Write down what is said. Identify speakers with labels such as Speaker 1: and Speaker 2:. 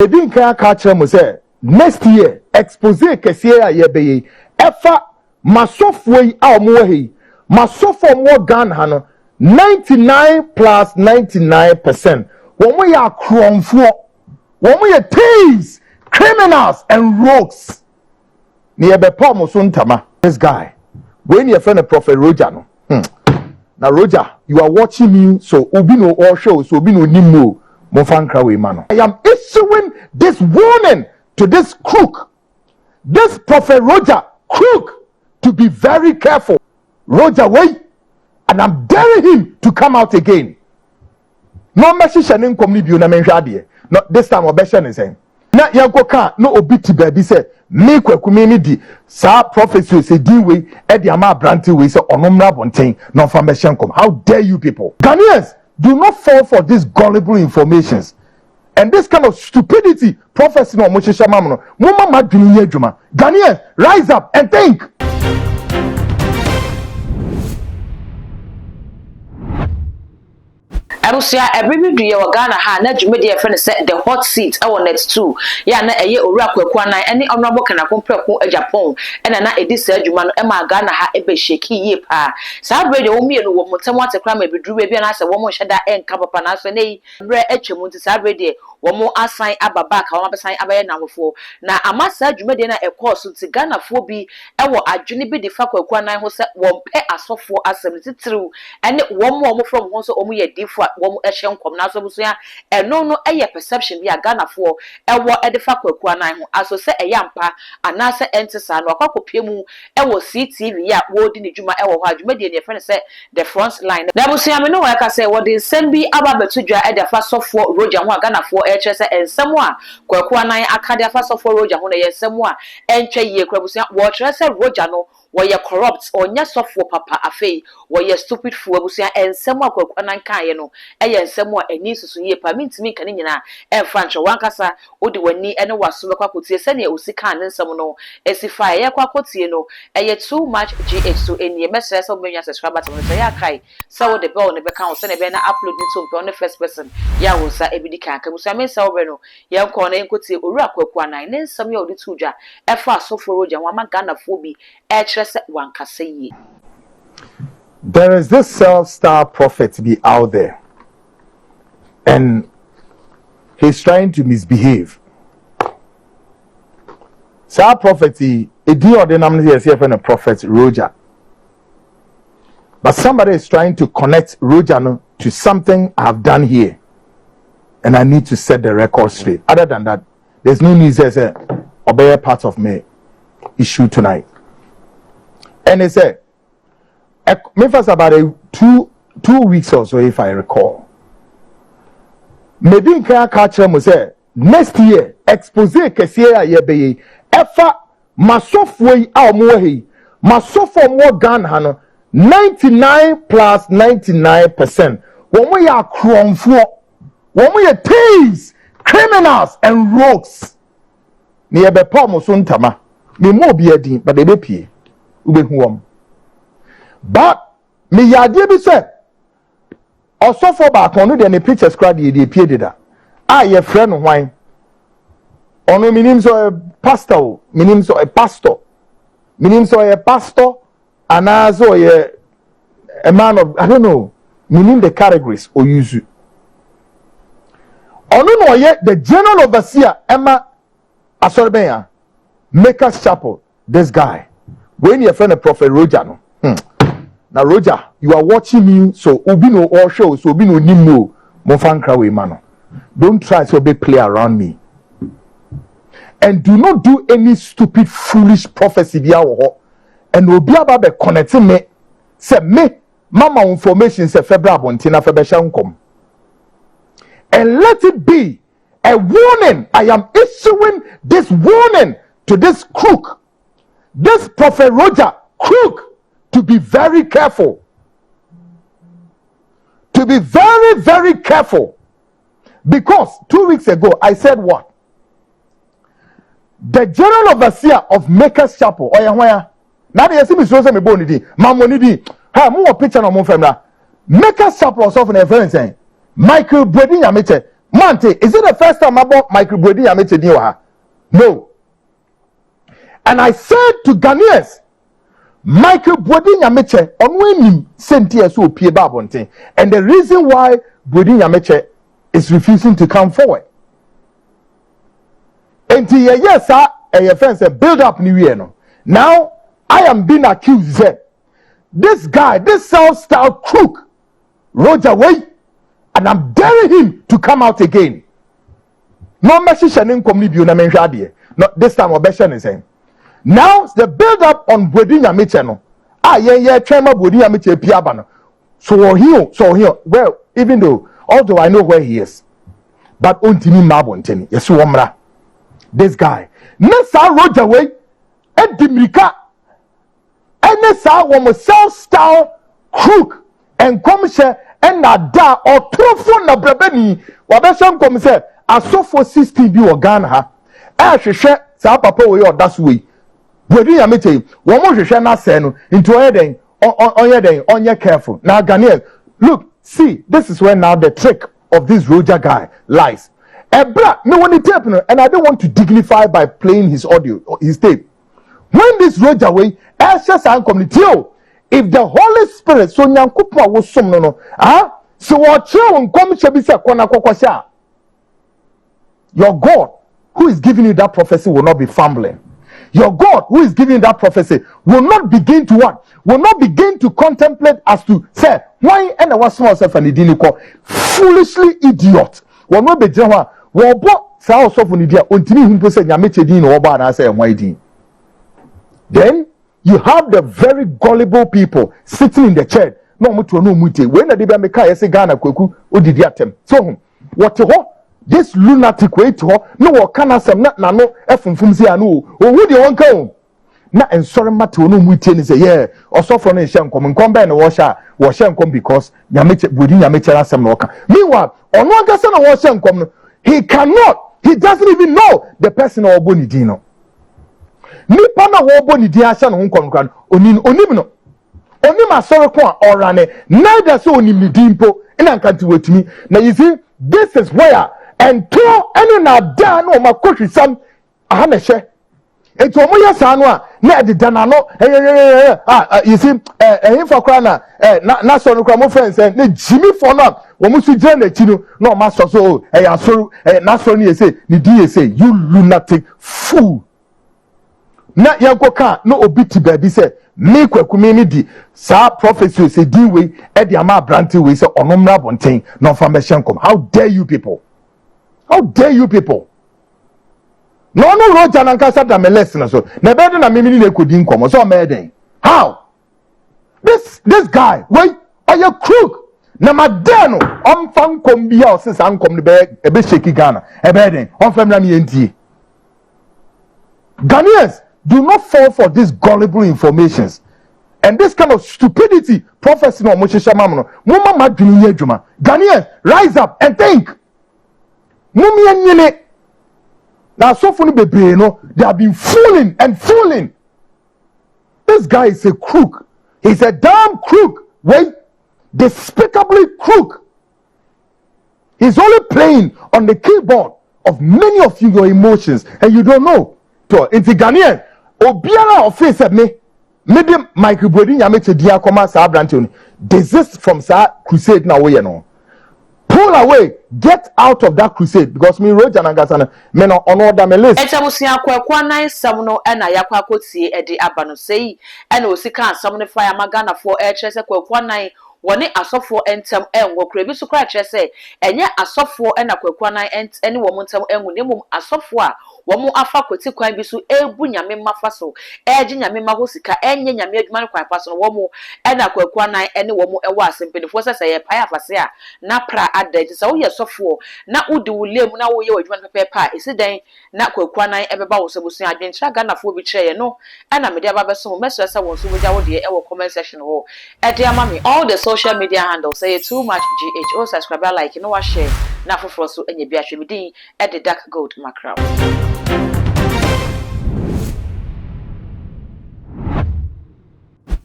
Speaker 1: Ebi nka catch them say next year expose kesiye a yebeye efa masofo yi a omo he masofo mo Ghana ha no 99 plus 99%. Womo ya kromfo, womo ya thieves, criminals and rogues. Ni ebe pa mo so ntama. This guy, when your friend Prophet Rojah no. Now Rojah, you are watching me, so obi no all show, so obi no nimmo. I am issuing this warning to this crook, this Prophet Rojah crook, to be very careful. Rojah, wait, and I'm daring him to come out again. No message sharing community na menhwade. No, this time obesha is saying. Na yanko ka no obiti baby say me Kwaku me di sa prophecy say di we e di ama branti we say onomra bonten no information come. How dare you people? Ghanaians, do not fall for these gullible informations and this kind of stupidity. Prophecy no mo hyehyɛ mam no mo mama dwene ye adwuma. Ghanaians, rise up and think.
Speaker 2: Abusia every do your Ghana ha na dwumedi e friend say the hot seat e net 2 ya na eye owura Kwaku anan ene honorable kana kompreko Japan ena na edi sa adwuma no e ma Ghana ha e be shake ye pa sa brede wo mienu wo motem atekra ma beduru be bia na se wo mo hyeda enka papa na so nei bre atwemu nti sa brede wo mo asan ababa ka wo abesan abaye na hofo na amasa dwumedi na e course nti Ghana fo bi e wo adwene bi de fa Kwaku anan ho se wo pe asofo asem titiriu ene wo mo from ho so wo mo ye difo wo ehye nkom na so buso ya eno no eye perception bi Ghana fo ewo edefa Kwaku anan ho aso se eyampa anase entisa no akokopie mu ewo CTV ya wo di ne dwuma ewo ho adwuma de ne friend say the front line na buso ya me no waka say wo de nsem bi aba betudwa edefa sofo Rojah ho Ghana fo eche say ensem a Kwaku anan akade afa sofo Rojah ho na ye nsem a entwe ye kra buso ya wo kire say Rojah no wo ye corrupt onya sofo papa afei wo ye stupid fo buso ya ensem a Kwaku anan kan ye no eye nsem a ani susu ye pa mintimi kan nyina emfa ncho wankasa odi wani ene waso bekwakotie se ne osika ne nsem no esifa ye kwakotie no eye too much Exp0ses eni message so benya subscribe button so ya kai so the bell ne beka so ne be na upload ni to on the first person ya wo sa ebidi kan ka musa me sa wo no ye nko na enkotie owura Kwaku anan ne nsem ya odi tudwa efa asofo Rojah wa Ghana fo bi e kire se wankasa ye.
Speaker 1: There is this self-star prophet be out there. And he's trying to misbehave. So our prophecy, a deal of the name is a prophet Rojah. But somebody is trying to connect Rojah to something I've done here. And I need to set the record straight. Other than that, there's no need to say, obey a part of my issue tonight. And they said, me first about two weeks or so, if I recall. Maybe nka catch them say next year expose kesiye a yebeye efa masofo yi a omo he masofo mo Ghana ha no 99 plus 99%. Womo ya kromfo, womo ya thieves, criminals and rogues. Ni ebe pa mo so ntama. Me mo bi adin but ebe pie. Ubehu wom. But me yade bi say also for back on the any pictures crowd the pie dida. Ah, your friend wine. Ono minim so a pastor, minim so a pastor. Minim so a pastor, and also a man of I don't know, minim the categories or use you. Ono no yet the general overseer Emma Asorbeya, Makers Chapel, this guy. When your friend a Prophet Rojah no. Now Rojah, you are watching me, so obi no all show, so obi no nimmo mo fankra we mano. Don't try to be play around me. And do not do any stupid foolish prophecy via wo. And obi aba be connect me say me mama information say febra bontina febesha nkom. And let it be a warning. I am issuing this warning to this crook, this Prophet Rojah crook. To be very careful. To be very, very careful. Because 2 weeks ago, I said what? The general overseer of Makers Chapel, now they see me so me boni di, mamoni di. Mo picture no mo family. Makers Chapel also for a friend saying, Michael Bredin Yamete, Monte, is it the first time I bought Michael Brody Yameche? No. And I said to Ghanaians, Michael Brody Yameche on winning Sentia so Pie Babonte. And the reason why Brody Yameche is refusing to come forward. And yes, sir, a friend said, build up New Year. No. Now I am being accused. This guy, this South-style crook, Rojah way, and I'm daring him to come out again. No message and come no, this time Obeshan is saying. Now the build up on Bodinya Micheno. Yeah, Trema Bodinya Miche Piabano. So here, well, even though, although I know where he is, but Untini Mabontini, yes, Womra. This guy. Nessa Rojah way, Edimrika. And Nessa woman South-style crook and commission. And na da or trofo na brabani wabeshan kom say asofo 60 bi Ghana ha hwehwe sa papa we odas we bodi ya mete wo mo hwehwe na se no into onye careful now Ghanaians look see this is where now the trick of this Rojah guy lies ebra me woni tape no and I don't want to dignify by playing his audio his tape when this Rojah way just an community if the Holy Spirit so nyankopon wo som no so what you come be say kwana kokosha your God who is giving you that prophecy will not be fumbling. Your God who is giving you that prophecy will not begin to what? Will not begin to contemplate as to say why and what small self and the foolishly idiot. Will not be jewa wo bo sa so for nidia ontini humpo say nyameche din no oba na say why din. Then you have the very gullible people sitting in the chair. No mutu no mute. When the baby meka yesi Ghana Kwaku odidi atem. So what ho this lunatic way to no wo kana sem na no efumfum si anu o hu de won ka o na ensore mate no mute ni say yeah osofo no hye nkom nkom be na wo hye nkom because nyameche bodi nyameche asem na oka. Meanwhile ono agasa na wo hye nkom no he doesn't even know the person or boni dino. Nipa na wo boni di ahye no nkom kan onim no onim asore ko a orane neither so onim ni dimpo ina nkanti wetumi na you see this is where and to any na da no makohwi sam ahanehye eto mo yesa no a na de dana no you see himfa kra na so no kra mo friends na jimi for no wo musu gire na chi no na o ma so so asoro na so no yese ni di yese you lunatic fool na yanko ka no obiti baby say me Kwaku me di sa prophecy say di we e di ama branti we say onomra bonten no information come. How dare you people? How dare you people? No Rojah nankasa da me lesson so na be na me ni ekodi nkomo so me den. How? This guy wait are you crook? Na madano on fan kom bia o se san kom be shake Ghana e be den on fam na me entie. Ghanaians, do not fall for these gullible informations and this kind of stupidity. Prophecy no moshisha mamno mumma madwini adwuma. Ghanaians, rise up and think. Mummy nyene na sofo no bebre no they have been fooling and fooling. This guy is a crook. He's a damn crook. Wait, despicably crook. He's only playing on the keyboard of many of you, your emotions, and you don't know. So it's a Ghanaian. Obiara office at me. Maybe Michael Brody Yameche dia koma sa brantion. Desist from sa crusade na we no. Pull away, get out of that crusade because me Rojah nangasana me no ono da me list.
Speaker 2: Exp0ses Kwaku nan sam no e na yakwa kotie e de aba no sei e na osika sam no fire magana for e kire se Kwaku nan woni asofo entem enwo kura bi so kura kire se enye asofo e na Kwaku nan ene wo montam enwo ne mum asofo a womu afa kwoti kwan bi so ebu nyame mafa so eji nyame ma hosika enye nyame adwuma no kwan pa so womu ena Kwaku nan ene womu ewo asempedifo se ye pai afase a na pra adaji se wo ye sofo na udi wulem na wo ye adwuma pepepa esi den na Kwaku nan ebeba wo sebusu adwentra Ghana fo bi kire ye no ena me de aba beso meso se won so boja wo de ewo comment section ho e de ama me all the social media handles say too much gh. Subscribe, like, you know what, share na foforo so enye bi ahwe midin e de dark gold macro.